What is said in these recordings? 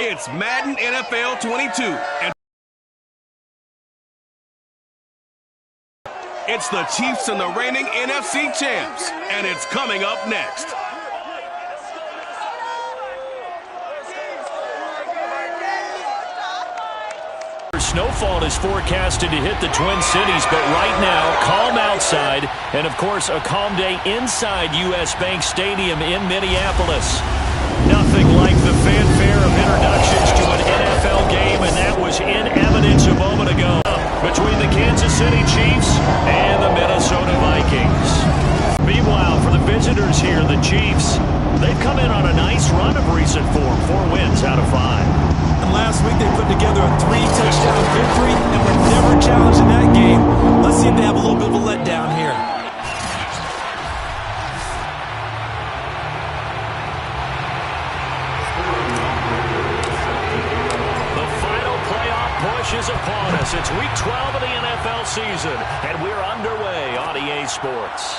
It's Madden NFL 22. And it's the Chiefs and the reigning NFC champs. And it's coming up next. Snowfall is forecasted to hit the Twin Cities, but right now, calm outside, and of course, a calm day inside U.S. Bank Stadium in Minneapolis. Nothing like the fanfare of introductions to an NFL game, and that was in evidence a moment ago between the Kansas City Chiefs and the Minnesota Vikings. Meanwhile, for the visitors here, the Chiefs, they've come in on a nice run of recent form, 4 wins out of 5. And last week they put together a 3-touchdown victory and were never challenged in that game. Let's see if they have a little bit of a letdown here. The final playoff push is upon us. It's week 12 of the NFL season, and we're underway on EA Sports.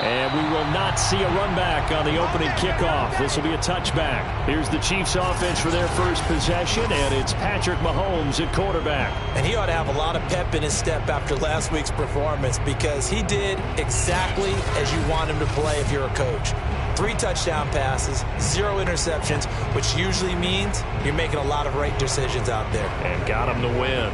And we will not see a run back on the opening kickoff. This will be a touchback. Here's the Chiefs offense for their first possession, and it's Patrick Mahomes at quarterback. And he ought to have a lot of pep in his step after last week's performance because he did exactly as you want him to play if you're a coach. 3 touchdown passes, 0 interceptions, which usually means you're making a lot of right decisions out there. And got him to win.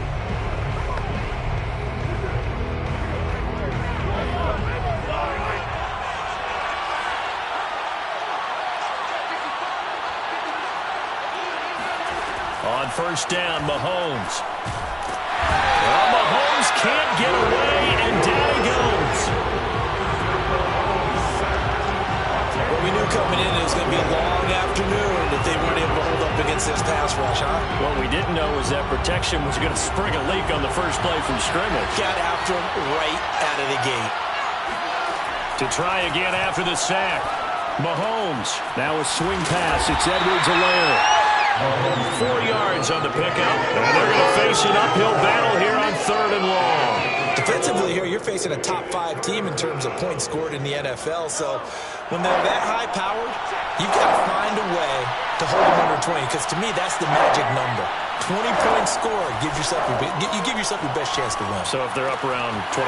On first down, Mahomes. Well, Mahomes can't get away, and down he goes. Well, we knew coming in it was going to be a long afternoon if they weren't able to hold up against this pass rush, huh? What we didn't know was that protection was going to spring a leak on the first play from scrimmage. Got after him right out of the gate. To try again after the sack. Mahomes. Now a swing pass. It's Edwards-Helaire. 4 yards on the pickup, and they're going to face an uphill battle here on 3rd and long. Defensively here, you're facing a top 5 team in terms of points scored in the NFL, so when they're that high-powered, you've got to find a way to hold them under 20, because to me, that's the magic number. 20-point score, you give yourself your best chance to win. So if they're up around 24, 28,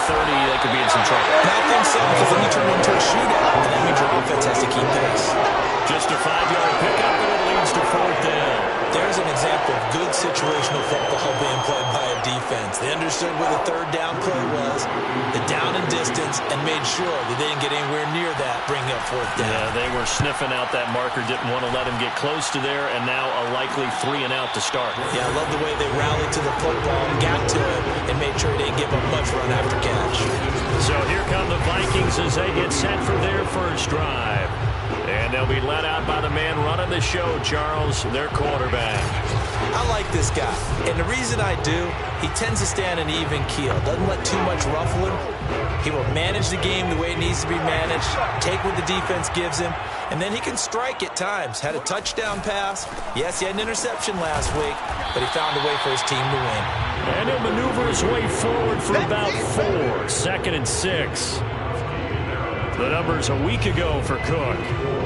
30, they could be in some trouble. And I think so, because then you turn into a shootout, and that means your offense has to keep pace. Just a 5-yard pickup, and it leads to 4th down. There's an example of good situational football being played by a defense. They understood where the 3rd down play was, the down and distance, and made sure that they didn't get anywhere near that, bringing up 4th down. Yeah, they were sniffing out that marker, didn't want to let him get close to there, and now a likely 3 and out to start. Yeah, I love the way they rallied to the football, got to it, and made sure they didn't give up much run after catch. So here come the Vikings as they get set for their first drive. And they'll be led out by the man running the show, Charles, their quarterback. I like this guy, and the reason I do, he tends to stay on an even keel. Doesn't let too much ruffle him. He will manage the game the way it needs to be managed, take what the defense gives him, and then he can strike at times. Had a touchdown pass. Yes, he had an interception last week, but he found a way for his team to win. And he'll maneuver his way forward for about 4. 2nd and 6. The numbers a week ago for Cook.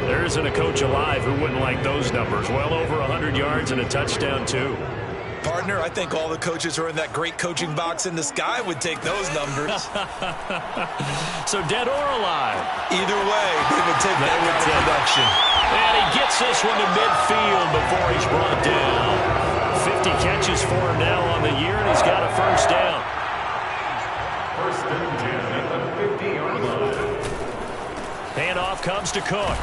There isn't a coach alive who wouldn't like those numbers. Well over 100 yards and a touchdown, too. Partner, I think all the coaches who are in that great coaching box in the sky would take those numbers. So dead or alive? Either way, they would take that kind of production. And he gets this one to midfield before he's brought down. 50 catches for him now on the year, and he's got a first down. First and 10 at the 50-yard line. Handoff comes to Cook.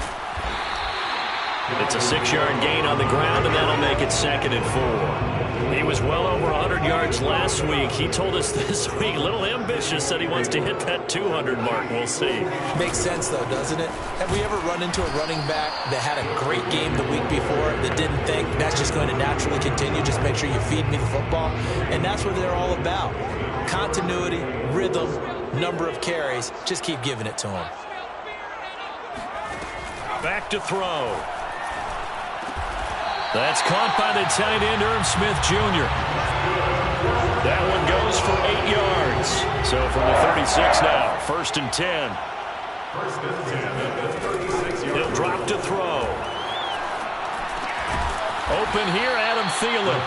It's a 6-yard gain on the ground, and that'll make it 2nd and 4. He was well over 100 yards last week. He told us this week, a little ambitious, said he wants to hit that 200 mark. We'll see. Makes sense, though, doesn't it? Have we ever run into a running back that had a great game the week before that didn't think that's just going to naturally continue? Just make sure you feed me the football. And that's what they're all about. Continuity, rhythm, number of carries. Just keep giving it to him. Back to throw. That's caught by the tight end, Irv Smith Jr. That one goes for 8 yards. So from the 36 now, 1st and 10. First and 10 at the 36-yard line. He'll drop to throw. Open here, Adam Thielen.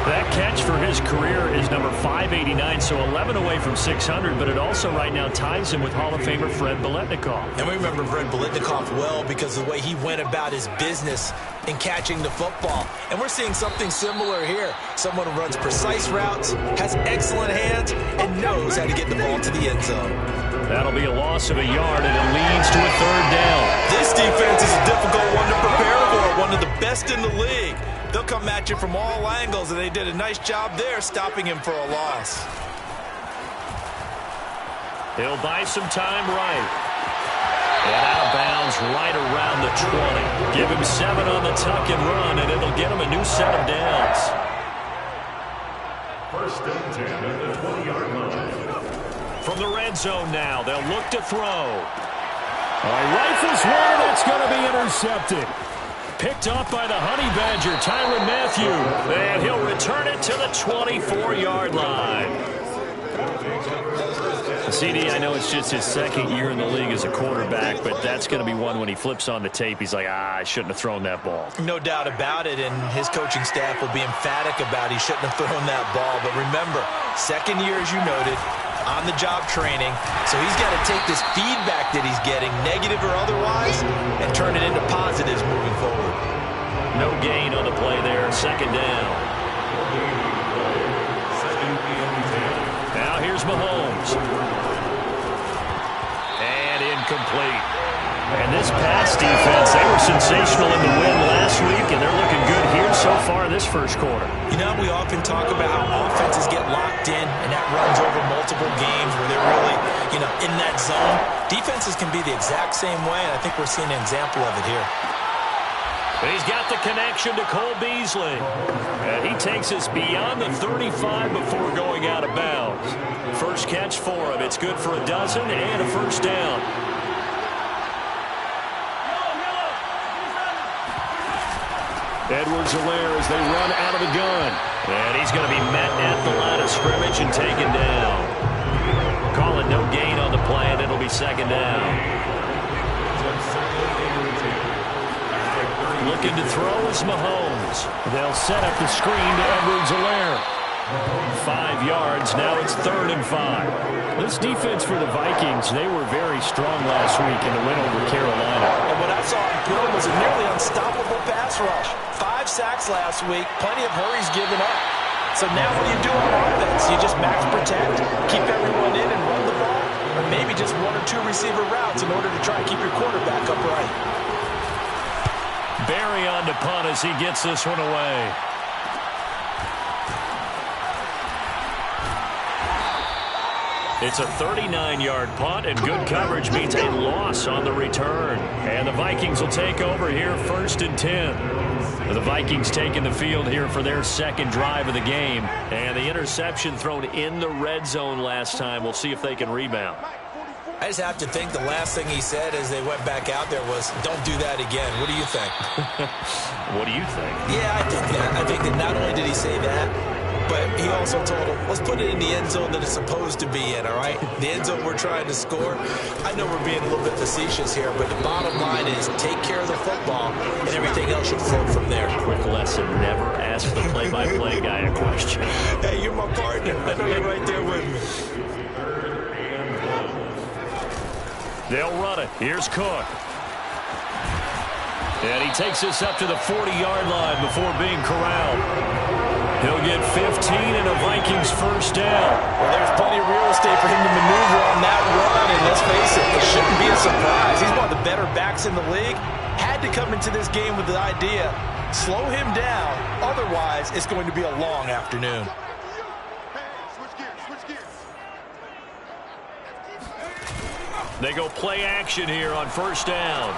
That catch for his career is number 589, so 11 away from 600, but it also right now ties him with Hall of Famer Fred Biletnikoff. And we remember Fred Biletnikoff well because of the way he went about his business in catching the football. And we're seeing something similar here. Someone who runs precise routes, has excellent hands, and knows how to get the ball to the end zone. That'll be a loss of a yard, and it leads to a third down. This defense is a difficult one to prepare for, one of the best in the league. They'll come at you from all angles, and they did a nice job there stopping him for a loss. He'll buy some time right. And out of bounds right around the 20. Give him 7 on the tuck and run, and it'll get him a new set of downs. First and 10 at the 20-yard line. From the red zone now, they'll look to throw. All right, rifles one, and that's going to be intercepted. Picked up by the Honey Badger, Tyrann Mathieu. And he'll return it to the 24-yard line. CD, I know it's just his second year in the league as a quarterback, but that's going to be one when he flips on the tape. He's like, I shouldn't have thrown that ball. No doubt about it, and his coaching staff will be emphatic about he shouldn't have thrown that ball. But remember, second year, as you noted, on-the-job training. So he's got to take this feedback that he's getting, negative or otherwise, and turn it into positives moving forward. No gain on the play there. Second down. Now here's Mahomes. And incomplete. And this pass defense, they were sensational in the win last week, and they're looking good here so far this first quarter. You know, we often talk about how offenses get locked in, and that runs over multiple games where they're really, in that zone. Defenses can be the exact same way, and I think we're seeing an example of it here. He's got the connection to Cole Beasley. And he takes us beyond the 35 before going out of bounds. First catch for him. It's good for a dozen and a first down. Edwards-Helaire as they run out of the gun. And he's going to be met at the line of scrimmage and taken down. Calling no gain on the play, and it'll be second down. Looking to throw is Mahomes. They'll set up the screen to Edwards-Helaire. 5 yards. Now it's 3rd and 5. This defense for the Vikings, they were very strong last week in the win over Carolina. And what I saw in film was a nearly unstoppable pass rush. 5 sacks last week. Plenty of hurries given up. So now what do you do on offense? You just max protect, keep everyone in and run the ball, or maybe just 1 or 2 receiver routes in order to try and keep your quarterback upright. Barry on to punt as he gets this one away. It's a 39-yard punt, and good coverage means a loss on the return. And the Vikings will take over here 1st and 10. The Vikings taking the field here for their second drive of the game. And the interception thrown in the red zone last time. We'll see if they can rebound. I just have to think the last thing he said as they went back out there was, don't do that again. What do you think? What do you think? Yeah, I think that. I think that not only did he say that, but he also told him, let's put it in the end zone that it's supposed to be in, all right? The end zone we're trying to score. I know we're being a little bit facetious here, but the bottom line is take care of the football, and everything else should flow from there. Quick lesson, never ask the play-by-play guy a question. Hey, you're my partner. I know you're right there with me. They'll run it. Here's Cook. And he takes this up to the 40-yard line before being corralled. He'll get 15 and a Vikings first down. Well, there's plenty of real estate for him to maneuver on that run, and let's face it, it shouldn't be a surprise. He's one of the better backs in the league. Had to come into this game with the idea, slow him down, otherwise it's going to be a long afternoon. They go play action here on first down.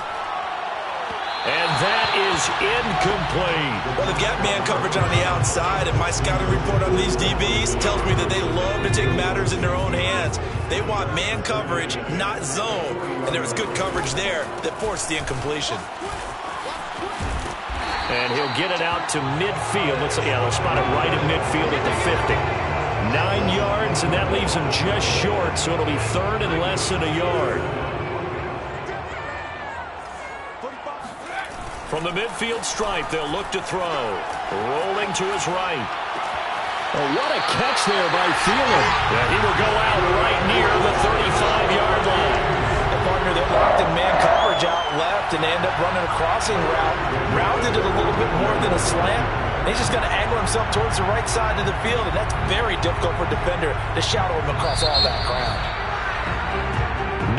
And that is incomplete. Well, the gap man coverage on the outside, and my scouting report on these DBs tells me that they love to take matters in their own hands. They want man coverage, not zone. And there was good coverage there that forced the incompletion. And he'll get it out to midfield. Let's see, they'll spot it right at midfield at the 50. 9 yards, and that leaves him just short, so it'll be 3rd and less than a yard. From the midfield stripe, they'll look to throw. Rolling to his right. Oh, what a catch there by Thielen. Yeah, he will go out right near the 35-yard line. The partner, they're locked in man coverage out left, and they end up running a crossing route. Rounded it a little bit more than a slant. He's just going to angle himself towards the right side of the field, and that's very difficult for a defender to shadow him across all that ground.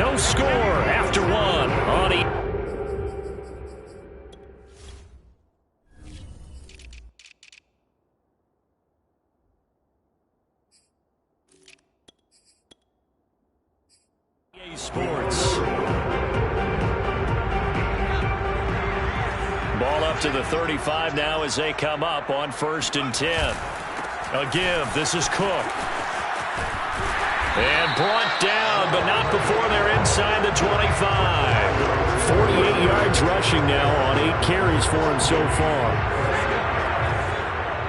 No score after one on Sports. Ball up to the 35 now as they come up on 1st and 10. A give. This is Cook. And brought down, but not before they're inside the 25. 48 yards rushing now on 8 carries for him so far.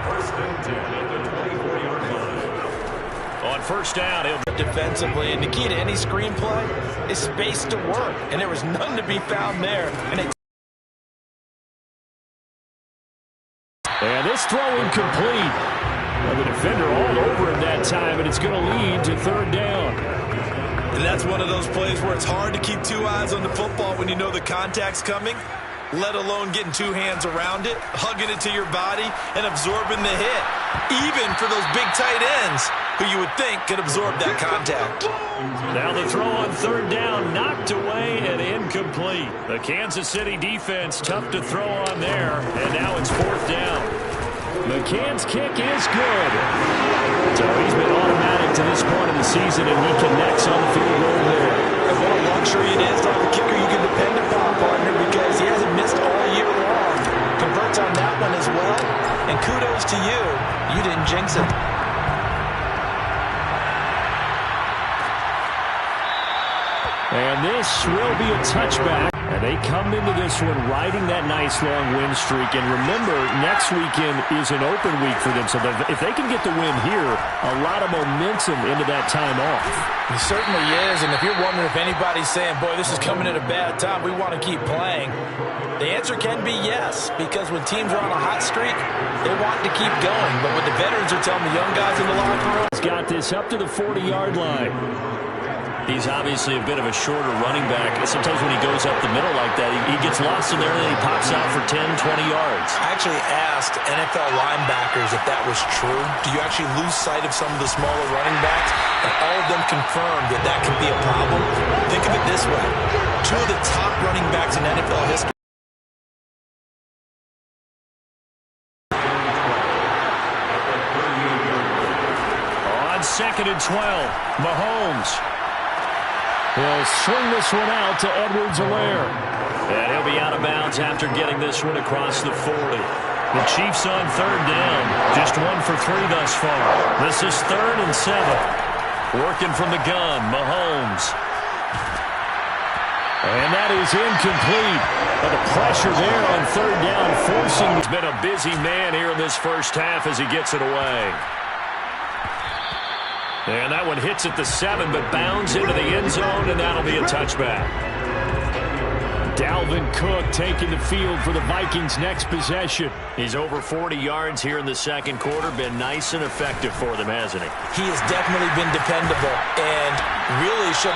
1st and 10 at the 24-yard line. On 1st down, he'll defensively, and the key to any screenplay is space to work, and there was none to be found there. And this throw incomplete. Well, the defender all over him that time, and it's going to lead to 3rd down. And that's one of those plays where it's hard to keep 2 eyes on the football when you know the contact's coming, let alone getting 2 hands around it, hugging it to your body, and absorbing the hit, even for those big tight ends who you would think could absorb that contact. Now the throw on 3rd down, knocked away and incomplete. The Kansas City defense tough to throw on there, and now it's 4th down. McCann's kick is good. So he's been automatic to this point of the season, and he connects on the field goal there. And what a luxury it is to have a kicker you can depend upon, partner, because he hasn't missed all year long. Converts on that one as well, and kudos to you. You didn't jinx it. And this will be a touchback. And they come into this one riding that nice long win streak. And remember, next weekend is an open week for them. So if they can get the win here, a lot of momentum into that time off. It certainly is. And if you're wondering if anybody's saying, boy, this is coming at a bad time, we want to keep playing, the answer can be yes. Because when teams are on a hot streak, they want to keep going. But what the veterans are telling the young guys in the locker room, he's got this up to the 40-yard line. He's obviously a bit of a shorter running back. Sometimes when he goes up the middle like that, he gets lost in there and then he pops out for 10, 20 yards. I actually asked NFL linebackers if that was true. Do you actually lose sight of some of the smaller running backs? And all of them confirmed that that could be a problem. Think of it this way. 2 of the top running backs in NFL history. On 2nd and 12, Mahomes. He'll swing this one out to Edwards-Helaire. And he'll be out of bounds after getting this one across the 40. The Chiefs on 3rd down. Just 1 for 3 thus far. This is 3rd and 7. Working from the gun, Mahomes. And that is incomplete. But the pressure there on 3rd down forcing. He's been a busy man here in this first half as he gets it away. And that one hits at the 7, but bounds into the end zone, and that'll be a touchback. Dalvin Cook taking the field for the Vikings' next possession. He's over 40 yards here in the 2nd quarter. Been nice and effective for them, hasn't he? He has definitely been dependable and really should